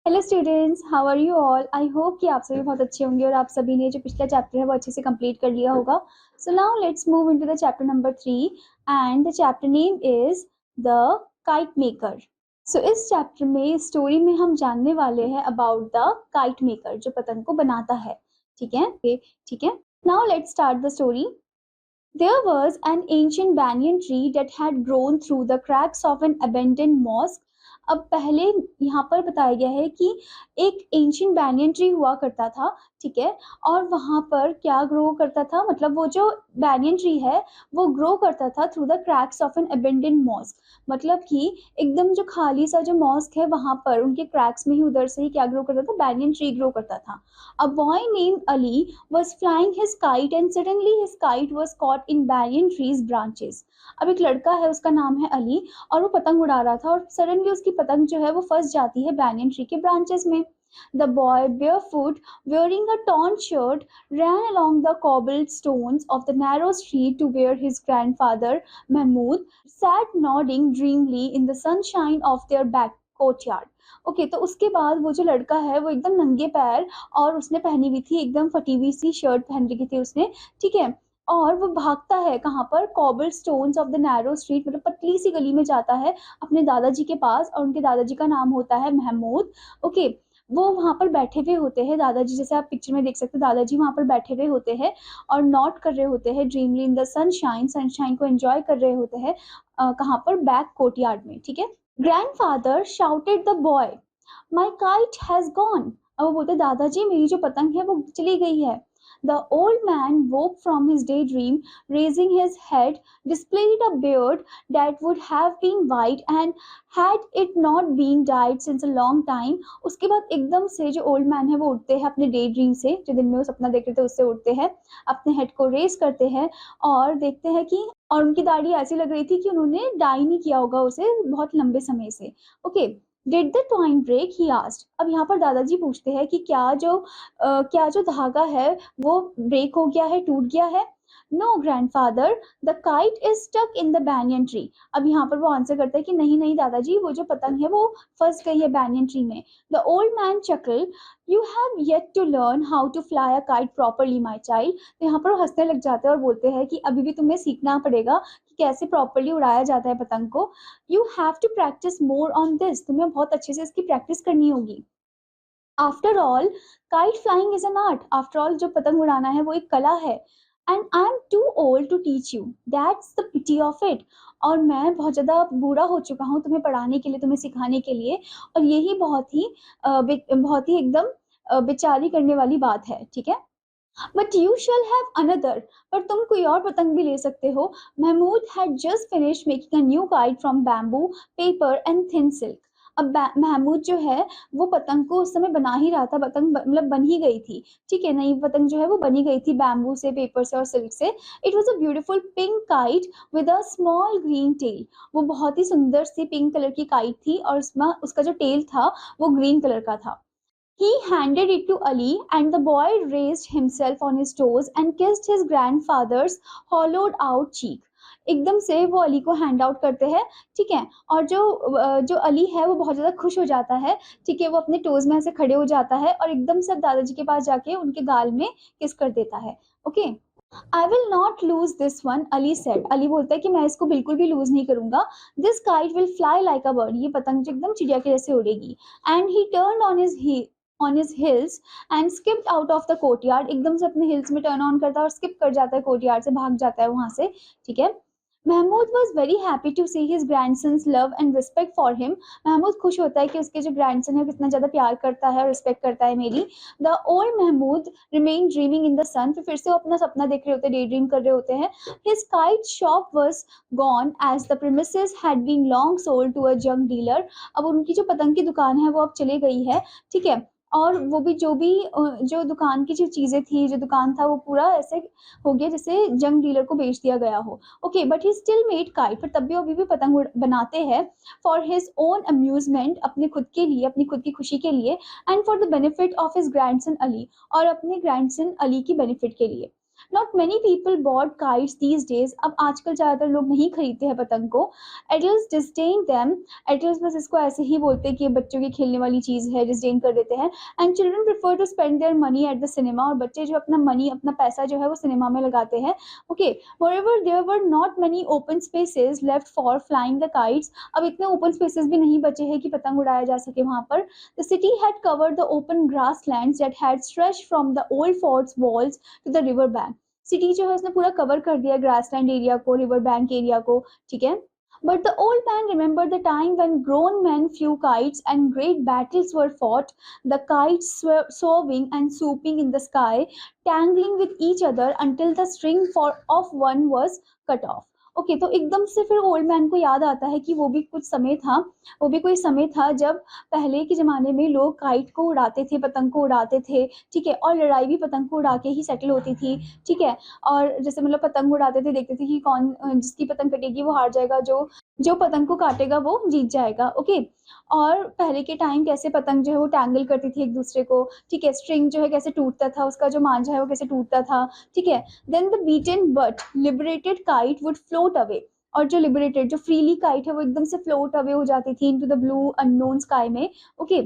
Hello students, how are you all. I hope कि आप सभी बहुत अच्छे होंगे और आप सभी ने जो पिछला चैप्टर है वो अच्छे से कंप्लीट कर लिया होगा। So now let's move into the chapter number 3 and the chapter name is the kite maker. So इस चैप्टर में स्टोरी में हम जानने वाले हैं अबाउट द काइट मेकर, जो पतंग को बनाता है। ठीक है, ठीक है। Now let's start the story. There was an ancient banyan tree that had grown through the cracks of an abandoned mosque. अब पहले यहाँ पर बताया गया है कि एक एंशियंट बैनियन ट्री हुआ करता था। ठीक है, और वहां पर क्या ग्रो करता था, मतलब वो जो बैनियन ट्री है वो ग्रो करता था through the cracks of an abandoned mosque. मतलब कि एकदम जो खाली सा जो मॉस्क है वहां पर उनके क्रैक्स में ही उधर से ही क्या ग्रो करता था, बैनियन ट्री ग्रो करता था। A boy named Ali was flying his kite and suddenly his kite was caught in banyan tree's branches. अब एक लड़का है, उसका नाम है अली, और वो पतंग उड़ा रहा था और सडनली उसकी पतंग जो है वो फंस जाती है banyan tree के branches में। The boy, barefoot, wearing a torn shirt, ran along the cobblestones of the narrow street to where his grandfather, Mahmood, sat nodding dreamily in the sunshine of their back courtyard. Okay, तो उसके बाद वो जो लड़का है वो एकदम नंगे पैर, और उसने पहनी हुई थी एकदम फटी हुई सी शर्ट पहन रखी थी उसने। ठीक है, और वो भागता है कहाँ पर, cobble stones of the narrow street, मतलब पतली सी गली में जाता है अपने दादाजी के पास, और उनके दादाजी का नाम होता है महमूद। ओके, वो वहां पर बैठे हुए होते हैं दादाजी, जैसे आप पिक्चर में देख सकते हैं दादाजी वहां पर बैठे हुए होते हैं और नॉट कर रहे होते हैं ड्रीमली इन द सनशाइन, सनशाइन को एंजॉय कर रहे होते हैं। कहाँ पर, बैक कोर्टयार्ड में। ठीक है, grandfather shouted the boy, my kite has gone. अब वो बोलते, दादाजी मेरी जो पतंग है वो चली गई है। The old man woke from his daydream, raising his head, displayed a beard that would have been white and had it not been dyed since a long time. उसके बाद एकदम से जो ओल्ड मैन है वो उठते हैं अपने डे ड्रीम से, जो दिन में वो सपना देख रहे थे उससे उठते हैं, अपने हेड को रेस करते हैं और देखते हैं कि, और उनकी दाढ़ी ऐसी लग रही थी कि उन्होंने डाई नहीं किया होगा उसे बहुत लंबे समय से। Okay, did the twine break, he asked. अब यहाँ पर दादाजी पूछते हैं कि क्या जो धागा है वो ब्रेक हो गया है, टूट गया है। No grandfather, the kite is stuck in the banyan tree. अब यहाँ पर वो आंसर करता है कि नहीं नहीं दादाजी, वो जो पतंग है वो फंस गई है बैनियन ट्री में। The old man chuckled, you have yet to learn how to fly a kite properly my child. तो यहाँ पर वो हंसने लग जाते हैं और बोलते हैं कि अभी भी तुम्हें सीखना पड़ेगा कि कैसे प्रॉपरली उड़ाया जाता है पतंग को। You have to practice more on this, तुम्हें बहुत अच्छे से इसकी प्रैक्टिस करनी होगी। After all, kite flying is an art. After all, जो पतंग उड़ाना है वो एक कला है। And I am too old to teach you, that's the pity of it. और मैं बहुत ज़्यादा बूढ़ा हो चुका हूँ तुम्हें पढ़ाने के लिए, तुम्हें सिखाने के लिए, और यही बहुत ही एकदम बेचारी करने वाली बात है। ठीक है, but you shall have another, पर तुम कोई और पतंग भी ले सकते हो। Mahmood had just finished making a new kite from bamboo, paper and thin silk. अब महमूद जो है वो पतंग को उस समय बना ही रहा था, पतंग मतलब बन ही गई थी। ठीक है, नई पतंग जो है वो बनी गई थी बैम्बू से, पेपर से और सिल्क से। It was a beautiful pink kite with a small green tail. वो बहुत ही सुंदर सी पिंक कलर की काइट थी और उसमें उसका जो टेल था वो ग्रीन कलर का था। He handed it to Ali, and the boy raised himself on his toes and kissed his grandfather's hollowed out cheek. एकदम से वो अली को हैंड आउट करते हैं। ठीक है, और जो अली है वो बहुत ज्यादा खुश हो जाता है। ठीक है, वो अपने टोज में ऐसे खड़े हो जाता है और एकदम से दादाजी के पास जाके उनके गाल में किस कर देता है। Okay, I will not lose this one, Ali said. Ali बोलता है कि मैं इसको बिल्कुल भी लूज नहीं करूंगा। This kite will fly like a bird, ये पतंग जो एकदम चिड़िया के जैसे उड़ेगी। And he turn on his heels and skipped out of the courtyard. एकदम से अपने हिल्स में टर्न ऑन करता है और स्किप कर जाता है कोर्टयार्ड से, भाग जाता है वहां से। ठीक है, Mahmood was very happy to see his grandson's love and respect for him. Mahmood खुश होता है कि उसके जो ग्रैंडसन है कितना ज्यादा प्यार करता है और रिस्पेक्ट करता है मेरी। The old Mahmood remain dreaming in the sun, फिर से वो अपना सपना देख रहे होते हैं, डे ड्रीम कर रहे होते हैं। His kite shop was gone as the premises had been long sold to a junk dealer. अब उनकी जो पतंग की दुकान है वो अब चली गई है। ठीक है, और वो भी जो दुकान की जो चीजें थी, जो दुकान था वो पूरा ऐसे हो गया जैसे जंग डीलर को बेच दिया गया हो। Okay, but he still made kite, पर तब भी वो अभी भी पतंग बनाते हैं। फॉर हिज ओन अम्यूजमेंट, अपने खुद के लिए, अपनी खुद की खुशी के लिए। And for the benefit of his grandson Ali, और अपने ग्रैंडसन अली की बेनिफिट के लिए। Not many people bought kites these days. अब आजकल ज़्यादातर लोग नहीं खरीदते हैं पतंग को. Adults disdain them. Adults बस इसको ऐसे ही बोलते हैं कि ये बच्चों की खेलने वाली चीज़ है, disdain कर देते हैं. And children prefer to spend their money at the cinema. और बच्चे जो अपना money, अपना पैसा जो है वो सिनेमा में लगाते हैं. Okay. Moreover, there were not many open spaces left for flying the kites. अब इतने open spaces भी नहीं बचे हैं कि पतंग उड़ाया जा सके वहाँ पर. The city had covered the open grasslands that had stretched from the old fort's walls to the river bank. City जो है उसने पूरा कवर कर दिया ग्रासलैंड एरिया को, रिवर बैंक एरिया को, ठीक है. But the old man remembered the time when grown men flew kites and great battles were fought, the kites soaring and swooping in the sky, tangling with each other until the string of one was cut off. Okay तो एकदम से फिर old man को याद आता है कि वो भी कोई समय था जब पहले के ज़माने में लोग काइट को उड़ाते थे, पतंग को उड़ाते थे, ठीक है, और लड़ाई भी पतंग को उड़ा के ही सेटल होती थी, ठीक है. और जैसे मतलब पतंग उड़ाते थे, देखते थे कि कौन जिसकी पतंग कटेगी वो हार जाएगा, जो पतंग को काटेगा वो जीत जाएगा. ओके. और पहले के टाइम कैसे पतंग जो है वो टैंगल करती थी एक दूसरे को, ठीक है, स्ट्रिंग जो है कैसे टूटता था, उसका जो मांझा है वो कैसे टूटता था, ठीक है. Then the beaten but liberated kite would float away. और जो लिबरेटेड, जो फ्रीली काइट है वो एकदम से फ्लोट अवे हो जाती थी into the blue unknown sky में. Okay.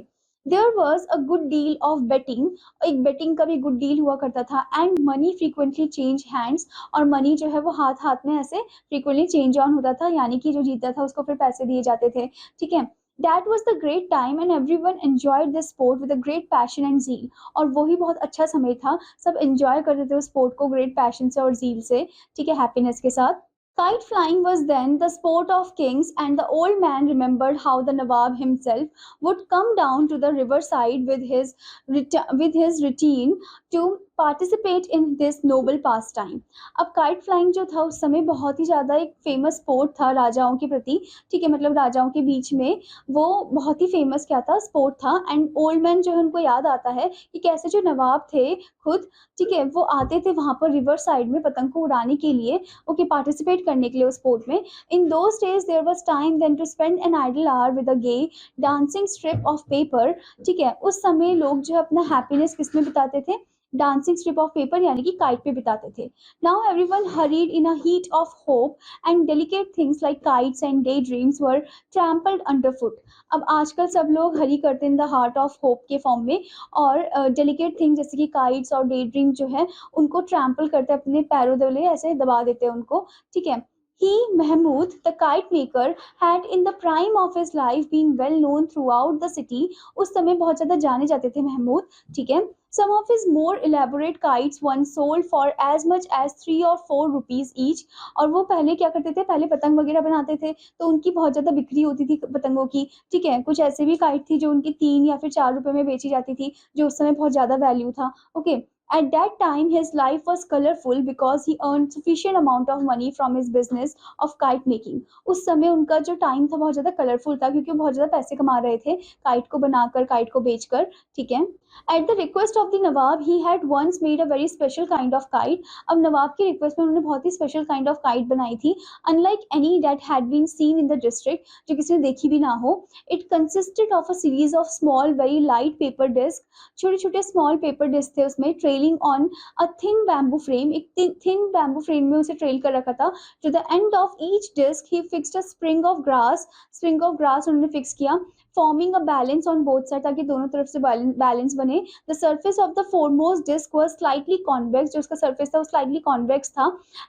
There was a good deal of betting. एक बेटिंग का भी गुड डील हुआ करता था. And money frequently change hands. और मनी जो है वो हाथ हाथ में ऐसे फ्रीक्वेंटली चेंज ऑन होता था, यानी कि जो जीता था उसको फिर पैसे दिए जाते थे, ठीक है. That was the great time and everyone enjoyed this sport with a great passion and zeal. और वो ही बहुत अच्छा समय था, सब enjoy करते थे उस sport को great passion से और zeal से, ठीक है, happiness के साथ. Kite flying was then the sport of kings, and the old man remembered how the Nawab himself would come down to the riverside with his routine to participate in this noble pastime. अब kite flying जो था उस समय बहुत ही ज़्यादा एक famous sport था राजाओं के प्रति, ठीक है, मतलब राजाओं के बीच में वो बहुत ही फेमस क्या था, स्पोर्ट था. एंड ओल्ड मैन जो है उनको याद आता है कि कैसे जो नवाब थे खुद, ठीक है, वो आते थे वहाँ पर रिवर साइड में पतंग को उड़ाने के लिए, ओके, पार्टिसिपेट करने के लिए उस स्पोर्ट में. In those days there was time then to spend an idle hour with a gay dancing strip of paper, ठीक है. उस समय लोग जो है अपना हैप्पीनेस किस में बिताते थे, डांसिंग स्ट्रिप ऑफ पेपर यानी कि काइट पे बिताते थे. Now everyone hurried in a heat of hope and delicate things like kites and day dreams were trampled underfoot. अब आजकल सब लोग हरी करते हैं in the heart of hope के फॉर्म में, और डेलिकेट थिंग्स जैसे कि काइट्स और डे ड्रीम जो है उनको ट्रैम्पल करते हैं, अपने पैरों तले ऐसे दबा देते हैं उनको, ठीक है. He, Mahmud, the kite maker, had in the prime of his life been well known throughout the city. उस समय बहुत ज़्यादा जाने जाते थे महमूद, ठीक है. Some of his more elaborate kites once sold for as much as 3 or 4 rupees each. और वो पहले क्या करते थे, पहले पतंग वगैरह बनाते थे तो उनकी बहुत ज़्यादा बिक्री होती थी पतंगों की, ठीक है. कुछ ऐसे भी काइट थी जो उनकी 3 या फिर 4 रुपए में बेची जाती थी, जो उस समय बहुत ज़्यादा वैल्यू था. Okay. At that time, his life was colorful because he earned sufficient amount of money from his business of kite making. उस समय उनका जो टाइम था बहुत ज़्यादा कलरफुल था क्योंकि वो बहुत ज़्यादा पैसे कमा रहे थे काइट को बनाकर, काइट को बेचकर, ठीक है. At the request of the Nawab, he had once made a very special kind of kite. अब नवाब की रिक्वेस्ट में उन्होंने बहुत ही स्पेशल काइंड ऑफ काइट बनाई थी, unlike any that had been seen in the district, जो किसी ने देखी भी ना हो. It consisted of a series of small, very light paper discs. छोटे छोटे स्मॉल पेपर डिस्क थे उसमें, trailing on a thin bamboo frame. एक थिन बैम्बू फ्रेम में उसे ट्रेल कर रखा था. To the end of each disc he fixed a spring of grass उन्होंने फिक्स किया, forming a balance on both side, ताकि दोनों तरफ से बैलेंस बने. The surface of the foremost disc was slightly convex. जो उसका सर्फेस था वो स्लाइटली कॉन्वेक्स था.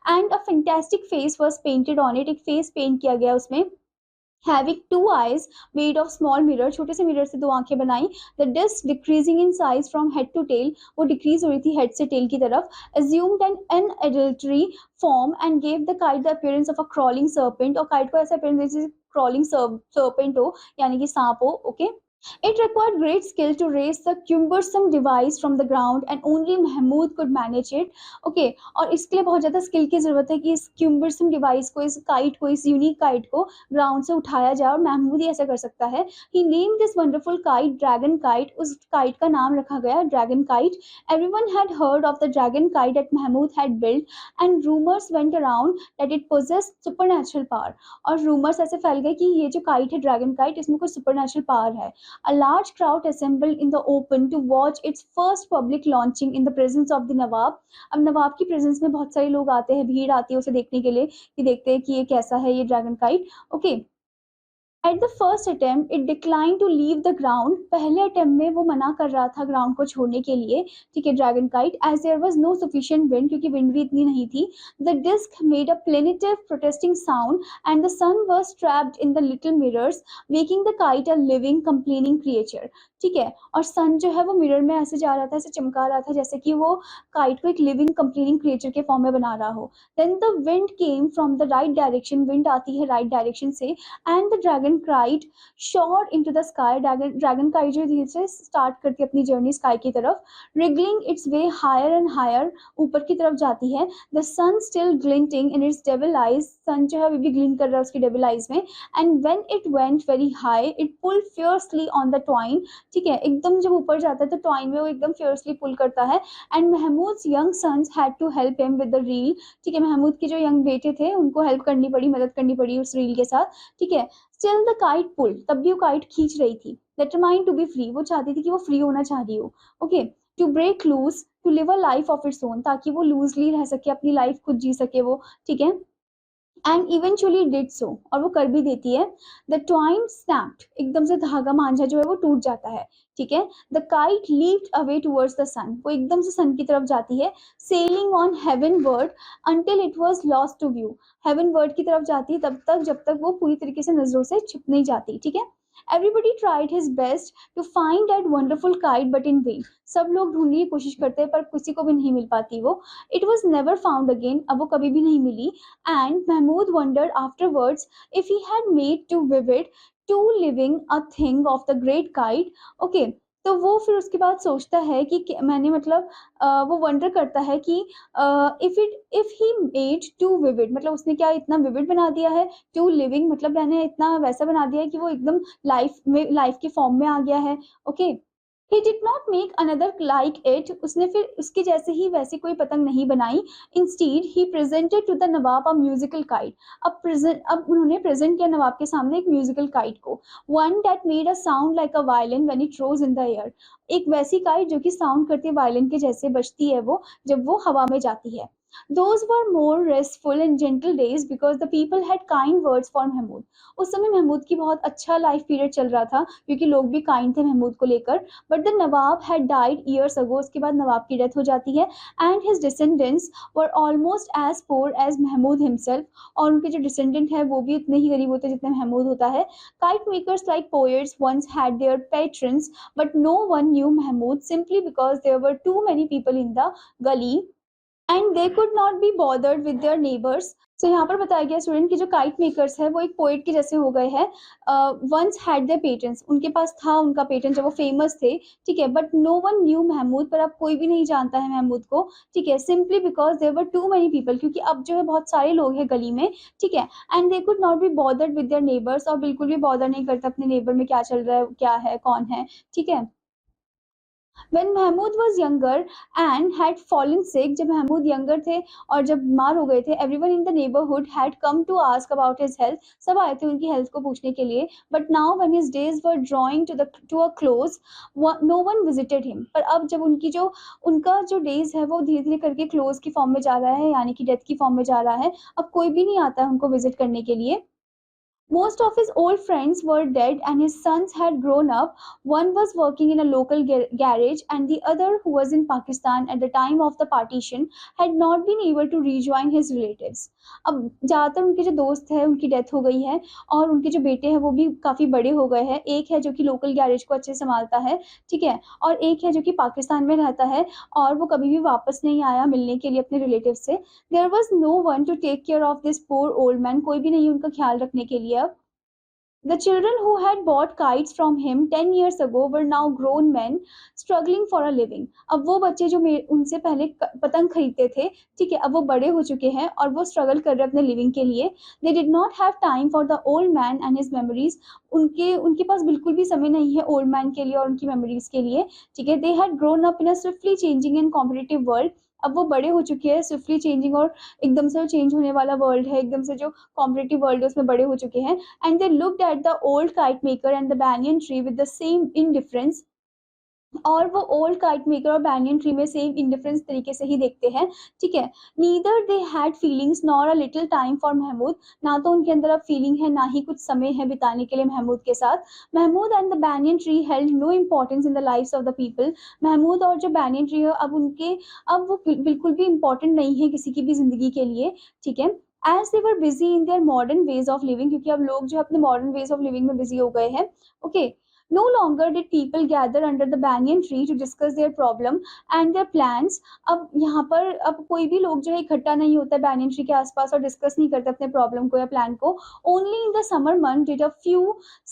And a fantastic face was painted on it. एक फेस पेंट किया गया उसमें. Having 2 eyes made of small mirror, छोटे से मिरर से 2 आंखें बनाई. The disc decreasing in size from head to tail, वो डिक्रीज हो रही थी हेड से टेल की तरफ. Assumed an unadulterated form and gave the kite the appearance of a crawling serpent. और काइट को ऐसा appearance जैसे crawling serpent हो, यानी कि सांप हो. Okay. It required great skill to raise the cumbersome device from the ground and only Mahmud could manage it. Okay, और इसके लिए बहुत ज़्यादा स्किल की ज़रूरत है कि इस cumbersome डिवाइस को, इस काइट को, इस यूनिक काइट को ग्राउंड से उठाया जाए, और महमूद ही ऐसा कर सकता है. He named this wonderful kite Dragon Kite. उस काइट का नाम रखा गया Dragon Kite. Everyone had heard of the Dragon Kite that Mahmud had built, and rumors went around that it possessed supernatural power. और rumors ऐसे फैल गए कि ये जो काइट है ड्रैगन काइट, इसमें कुछ supernatural power है. A large crowd assembled in the open to watch its first public launching in the presence of the नवाब. अब नवाब की प्रेजेंस में बहुत सारे लोग आते हैं, भीड़ आती है उसे देखने के लिए कि देखते हैं कि ये कैसा है ये dragon kite. Okay. At the first attempt, it declined to leave the ground. पहले अटेम्प्ट में वो मना कर रहा था ग्राउंड को छोड़ने के लिए, ठीक है, dragon kite, as there was no sufficient wind, क्योंकि विंड भी इतनी नहीं थी. The disc made a plaintive protesting sound and the sun was trapped in the little mirrors, making the kite a living complaining creature. ठीक है, और सन जो है वो मिरर में ऐसे जा रहा था, ऐसे चमका रहा था जैसे कि वो काइट को एक लिविंग कंप्लेनिंग क्रिएचर के फॉर्म में बना रहा हो. Then the wind came from the right direction. Wind आती है राइट डायरेक्शन से, and the dragon kite shot into the sky. Dragon kite जो धीरे से स्टार्ट करती है अपनी जर्नी स्काई की तरफ, wriggling its way higher and higher, ऊपर की तरफ जाती है. The sun still glinting in its devil eyes. सन जो है अभी भी ग्लिन कर रहा है उसकी डेविल आइज में. And when it went very high, it pulled fiercely on the twine. ठीक है, एकदम जब ऊपर जाता है तो ट्वाइन में वो एकदम फियर्सली पुल करता है. And Mahmood's young sons had to help him with the reel. ठीक है, महमूद के जो यंग बेटे थे उनको हेल्प करनी पड़ी, मदद करनी पड़ी उस रील के साथ. ठीक है, स्टिल द काइट पुल, तब भी वो काइट खींच रही थी. डिटरमाइंड टू बी फ्री, वो चाहती थी कि वो फ्री होना चाह रही हो. Okay. To break loose, to live a life of its own, ताकि वो लूजली रह सके, अपनी लाइफ खुद जी सके वो. ठीक है, एंड इवेंचुअली डिड सो, और वो कर भी देती है. द ट्वाइन स्नैप्ड, एकदम से धागा मांझा जो है वो टूट जाता है. ठीक है. The kite leapt away towards the sun, वो एकदम से सन की तरफ जाती है. Sailing on heavenward until it was lost to view, heavenward की तरफ जाती है तब तक जब तक वो पूरी तरीके से नजरों से छुप नहीं जाती. ठीक है. Everybody tried his best to find that wonderful kite, but in vain. सब लोग ढूंढने की कोशिश करते हैं पर किसी को भी नहीं मिल पाती वो. It was never found again, अब वो कभी भी नहीं मिली. And Mahmood wondered afterwards if he had made too vivid, too living a thing of the great kite. Okay, तो वो फिर उसके बाद सोचता है कि मैंने मतलब वो वंडर करता है कि if he made too vivid, मतलब उसने क्या इतना विविड बना दिया है. टू लिविंग मतलब मैंने इतना वैसा बना दिया है कि वो एकदम लाइफ के फॉर्म में आ गया है. Okay. He did not make another like it. उसने फिर उसके जैसे ही वैसी कोई पतंग नहीं बनाई. Instead, he presented to the Nawab a musical kite. अब उन्होंने प्रेजेंट किया नवाब के सामने एक म्यूजिकल काइट को. One that made a sound like a violin when it rose in the air. एक वैसी काइट जो कि साउंड करती है वायलिन के जैसे बजती है वो जब वो हवा में जाती है. Those were more restful and gentle days because the people had kind words for Mahmud. उस समय महमूद की बहुत अच्छा लाइफ पीरियड चल रहा था क्योंकि लोग भी काइंड थे महमूद को लेकर. But the nawab had died years ago, उसके बाद नवाब की डेथ हो जाती है. And his descendants were almost as poor as Mahmood himself, और उनके जो डिसेंडेंट है वो भी उतने ही गरीब होते जितने महमूद होता है. Kite makers like poets once had their patrons but no one knew Mahmood simply because there were too many people in the gali and they could not be bothered with their neighbours. So यहाँ पर बताया गया student की जो kite makers है वो एक poet के जैसे हो गए हैं. वंस हैड देयर पेटेंट्स, उनके पास था उनका पेटेंट जब वो फेमस थे. ठीक है. But no one knew Mahmood, पर अब कोई भी नहीं जानता है महमूद को. ठीक है. Simply because there were too many people, क्योंकि अब जो है बहुत सारे लोग हैं गली में. ठीक है. And they could not be bothered with their neighbours, और बिल्कुल भी बॉदर नहीं करता अपने नेबर में क्या चल रहा है, क्या है, कौन है. ठीक है. When Mahmud was younger and had fallen sick, जब महमूद younger थे और जब बीमार हो गए थे, everyone in the neighborhood had come to ask about his health. सब आए थे उनकी हेल्थ को पूछने के लिए. But now when his days were drawing to a close, no one visited him. पर अब जब उनका जो डेज है वो धीरे धीरे करके क्लोज की फॉर्म में जा रहा है, यानी कि डेथ की फॉर्म में जा रहा है, अब कोई भी नहीं आता है उनको विजिट करने के लिए. Most of his old friends were dead and his sons had grown up. One was working in a local garage and the other, who was in Pakistan at the time of the partition, had not been able to rejoin his relatives. अब ज़्यादातर उनके जो दोस्त हैं उनकी death हो गई है और उनके जो बेटे हैं वो भी काफ़ी बड़े हो गए हैं. एक है जो कि लोकल गैरेज को अच्छे से संभालता है. ठीक है. और एक है जो कि पाकिस्तान में रहता है और वो कभी भी वापस नहीं आया मिलने के लिए अपने रिलेटिव से. There was no one to take care of this poor old man. कोई भी नहीं उनका ख्याल रखने के लिए. The children who had bought kites from him 10 years ago were now grown men struggling for a living. अब वो बच्चे जो उनसे पहले पतंग खरीदते थे, ठीक है, अब वो बड़े हो चुके हैं और वो स्ट्रगल कर रहे हैं अपने लिविंग के लिए. They did not have time for the old man and his memories. उनके पास बिल्कुल भी समय नहीं है ओल्ड मैन के लिए और उनकी मेमोरीज के लिए. ठीक है. They had grown up in a swiftly changing and competitive world. अब वो बड़े हो चुके हैं, स्विफ्टली चेंजिंग, और एकदम से चेंज होने वाला वर्ल्ड है, एकदम से जो कॉम्पिटिटिव वर्ल्ड है उसमें बड़े हो चुके हैं। And they looked at the old kite maker and the banyan tree with the same indifference, और वो ओल्ड काइट मेकर और बैंगन ट्री में सेम इंडिफरेंस तरीके से ही देखते हैं, ठीक है। Neither they had feelings nor a little time for Mahmood, ना तो उनके अंदर अब फीलिंग है ना ही कुछ समय है बिताने के लिए महमूद के साथ। Mahmood and the banyan tree held no importance in the lives of the people, Mahmood और जो बैंगन ट्री है अब उनके, अब वो बिल्कुल भी इम्पोर्टेंट नहीं है किसी की भी जिंदगी के लिए, ठीक है। As they were busy in their modern ways of living, क्योंकि अब लोग जो अपने मॉडर्न वेज ऑफ लिविंग में बिजी हो गए हैं, okay. No longer did people gather under the banyan tree to discuss their problem and their plans. अब यहाँ पर अब कोई भी लोग जो है इकट्ठा नहीं होता है banyan tree के आसपास और डिस्कस नहीं करते अपने प्रॉब्लम को या प्लान को। Only in the summer month did a few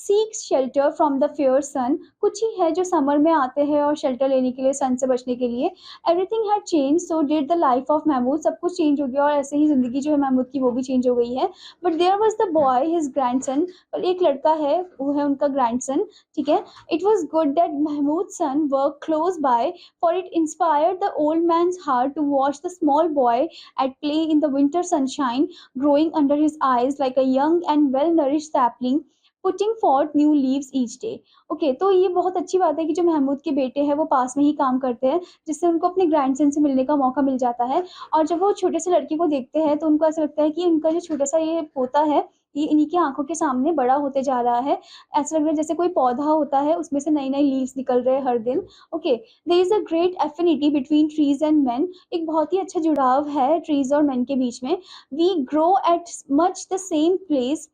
seek shelter from the fierce sun. कुछ ही है जो समर में आते हैं और शेल्टर लेने के लिए, सन से बचने के लिए। Everything had changed, so did the life of Mahmood, सब कुछ चेंज हो गया और ऐसे ही जिंदगी जो है महमूद की वो भी चेंज हो गई है। But there was the boy, his grandson, पर एक लड़का है, वो है उनका grandson, ठीक है। It was good that Mahmud's son worked close by, for it inspired the old man's heart to watch the small boy at play in the winter sunshine, growing under his eyes like a young and well-nourished sapling, putting forth new leaves each day. Okay, तो ये बहुत अच्छी बात है कि जो महमूद के बेटे हैं वो पास में ही काम करते हैं, जिससे उनको अपने ग्रैंडसन से मिलने का मौका मिल जाता है। और जब वो छोटे से लड़के को देखते हैं तो उनको ऐसा लगता है कि उनका जो छोटा सा ये पोता है, ये इन्हीं की आंखों के सामने बड़ा होते जा रहा है। ऐसा लग रहा है जैसे कोई पौधा होता है, उसमें से नई नई लीव्स निकल रहे हैं हर दिन। Okay, there is a great affinity between trees and man, एक बहुत ही अच्छा जुड़ाव है ट्रीज और मैन के बीच में। We grow at much the same place,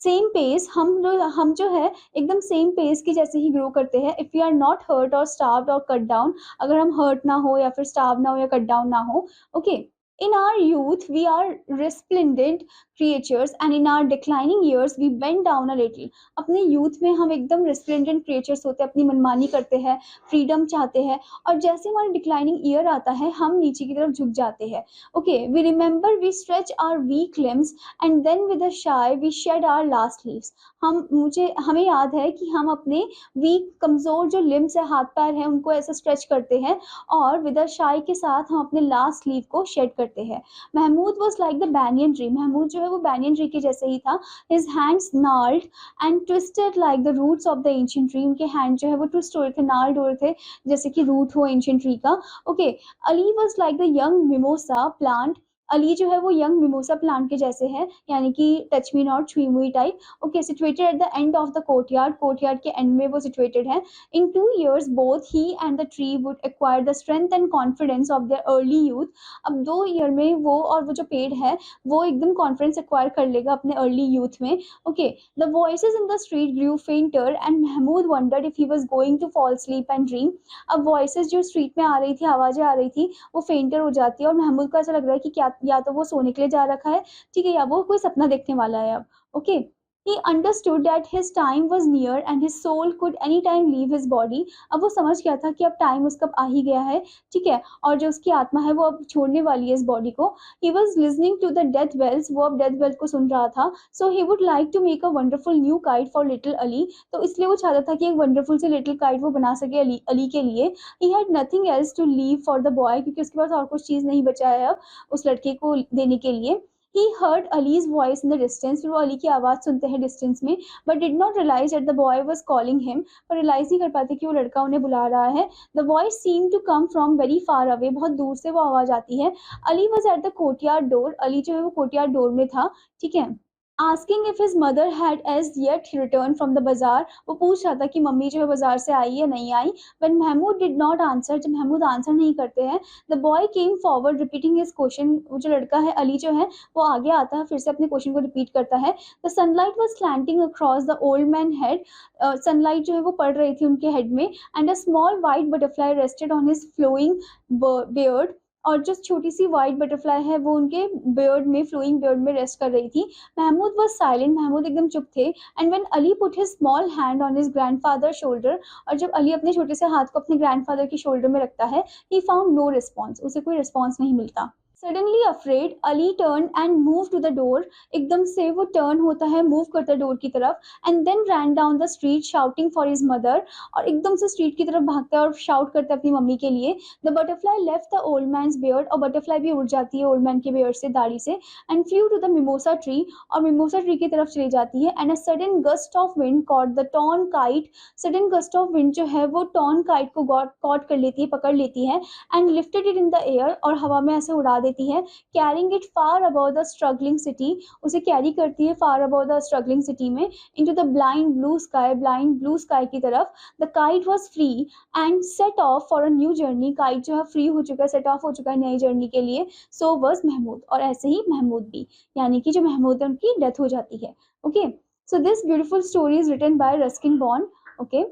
same pace, हम जो है एकदम सेम पेस की जैसे ही ग्रो करते हैं। If you are not hurt or starved or cut down, अगर हम हर्ट ना हो या फिर स्टार्व ना हो या कट डाउन ना हो, okay. In our youth, we are resplendent creatures, and in our declining years, we bend down a little. अपने youth में हम एकदम resplendent creatures होते हैं, अपनी मनमानी करते हैं, freedom चाहते हैं, और जैसे हमारा declining year आता है, हम नीचे की तरफ झुक जाते हैं। Okay, we remember we stretch our weak limbs, and then with a sigh, we shed our last leaves. हमें याद है कि हम अपने वीक, कमजोर जो लिम्स है, हाथ पैर हैं, उनको ऐसे स्ट्रेच करते हैं और विद अ शाई के साथ हम अपने लास्ट लीव को शेड करते हैं। Mahmood was like the banyan tree, Mahmood जो है वो बैनियन ट्री के जैसे ही था। His hands gnarled and twisted like the roots of the ancient tree, उनके हैंड जो है वो ट्विस्ट हो रहे थे, नाल्ड हो रहे थे जैसे कि रूट हो एंशिएंट ट्री का। Okay, Ali was like the young mimosa plant, Ali जो है वो यंग मिमोसा प्लांट के जैसे है, यानी कि टच मी नॉट, छुई मुई type. Okay, situated at the end of the courtyard, courtyard के एंड में वो सिचुएटेड है। इन 2 years both he and the tree would acquire the strength and confidence of their early youth, अब 2 year में वो और वो जो पेड़ है वो एकदम कॉन्फिडेंस एक्वायर कर लेगा अपने अर्ली यूथ में। Okay, the voices in the street grew fainter and Mahmood wondered if he was going to fall sleep and dream. अब वॉइसेस जो स्ट्रीट में आ रही थी, आवाजें आ रही थी, वो फेंटर हो जाती है और महमूद को ऐसा लग रहा है कि क्या या तो वो सोने के लिए जा रखा है, ठीक है, या वो कोई सपना देखने वाला है अब। Okay, he understood that his time was near and his soul could anytime leave his body, अब वो समझ गया था कि अब टाइम उसका आ ही गया है, ठीक है, और जो उसकी आत्मा है वो अब छोड़ने वाली है इस बॉडी को। he was listening to the death bells, वो अब डेथ बेल को सुन रहा था। so he would like to make a wonderful new kite for little Ali, तो इसलिए वो चाहता था कि एक वंडरफुल से लिटिल काइट वो बना सके अली के लिए। he had nothing else to leave for the boy, क्योंकि उसके पास और कुछ चीज नहीं बचा है अब उस लड़के को देने के लिए। He heard Ali's voice in the distance, फिर वो अली की आवाज सुनते हैं डिस्टेंस में, but did not realize that the boy was calling him, पर रियलाइज नहीं कर पाते कि वो लड़का उन्हें बुला रहा है। The voice seemed to come from very far away, बहुत दूर से वो आवाज आती है। Ali was at the courtyard door, Ali जो है वो कोर्टयार्ड डोर में था, ठीक है। Asking if his mother had as yet return from the bazaar, वो पूछ रहा था कि मम्मी जो है बाजार से आई या नहीं आई। When Mahmood did not answer, जब महमूद आंसर नहीं करते हैं, the boy came forward repeating his question, वो जो लड़का है अली जो है वो आगे आता है, फिर से अपने क्वेश्चन को रिपीट करता है। The sunlight was slanting across the old man head, sunlight जो है वो पड़ रही थी उनके हेड में। And a small white butterfly rested on his flowing beard, और जो छोटी सी वाइट बटरफ्लाई है वो उनके बियर्ड में, फ्लोइंग बियर्ड में रेस्ट कर रही थी। महमूद वाज साइलेंट, महमूद एकदम चुप थे। And when Ali put his small hand on his grandfather shoulder, और जब अली अपने छोटे से हाथ को अपने ग्रैंडफादर की शोल्डर में रखता है, ही फाउंड नो रिस्पॉन्स, उसे कोई रिस्पॉन्स नहीं मिलता। Suddenly afraid, Ali turned and moved to the door. एकदम से वो टर्न होता है, मूव करता है डोर की तरफ, and then ran down the street shouting for his mother, और एकदम से स्ट्रीट की तरफ भागता है और शाउट करता है अपनी मम्मी के लिए. The butterfly left the old man's beard, और बटरफ्लाई भी उड़ जाती है ओल्ड मैन के बियर्ड से, दाढ़ी से, and flew to the mimosa tree, और मिमोसा ट्री की तरफ चली जाती है. And a sudden gust of wind caught the torn kite, sudden gust of wind जो है वो टॉर्न काइट को कॉट कर लेती है, पकड़ लेती है, and lifted it in the air, और हवा में ऐसे उड़ा देती है. Carrying it far about the struggling city, उसे कैरी करती है फार अबाउट द स्ट्रगलिंग सिटी में, into the blind blue sky की तरफ. The kite was free and set of for a new journey, kite जो है फ्री हो चुका है, सेट ऑफ हो चुका है नई जर्नी के लिए. सो वाज महमूद, और ऐसे ही महमूद भी, यानी कि जो महमूद है उनकी डेथ हो जाती है. Okay, so this beautiful story is written by Ruskin Bond. Okay,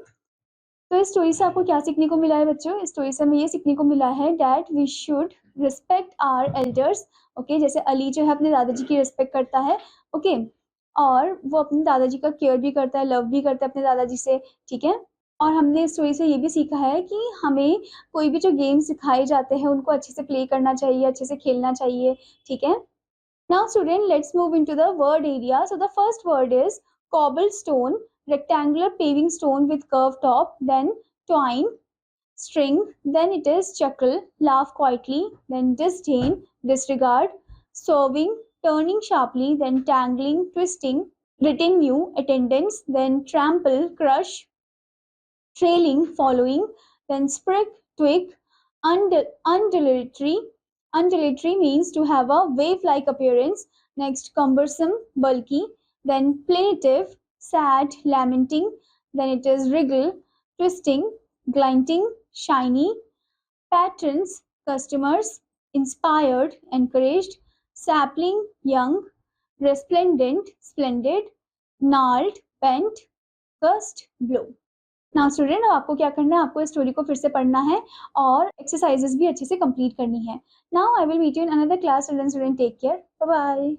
तो इस स्टोरी से आपको क्या सीखने को मिला है बच्चों? इस स्टोरी से हमें ये सीखने को मिला है that we should respect our elders. Okay, जैसे अली जो है अपने दादाजी की रिस्पेक्ट करता है. ओके, और वो अपने दादाजी का केयर भी करता है, लव भी करता है अपने दादाजी से. ठीक है, और हमने इस स्टोरी से ये भी सीखा है कि हमें कोई भी जो गेम सिखाए जाते हैं उनको अच्छे से प्ले करना चाहिए, अच्छे से खेलना चाहिए. ठीक है, now student, let's move into the word area. So the first word is cobblestone, rectangular paving stone with curved top, then twine, string, then it is chuckle, laugh quietly, then disdain, disregard, serving, turning sharply, then tangling, twisting, retinue, attendance, then trample, crush, trailing, following, then sprig, twig, undulatory. Undulatory means to have a wave-like appearance. Next, cumbersome, bulky. Then plaintive, sad, lamenting. Then it is wriggle, twisting, glinting, shiny. Patrons, customers, inspired, encouraged. Sapling, young. Resplendent, splendid. Gnarled, bent. Gust, blow. Now student, अब आपको क्या करना है, आपको इस story को फिर से पढ़ना है और एक्सरसाइजेस भी अच्छे से कंप्लीट करनी है. Now I will meet you in another class. Student take care, bye bye.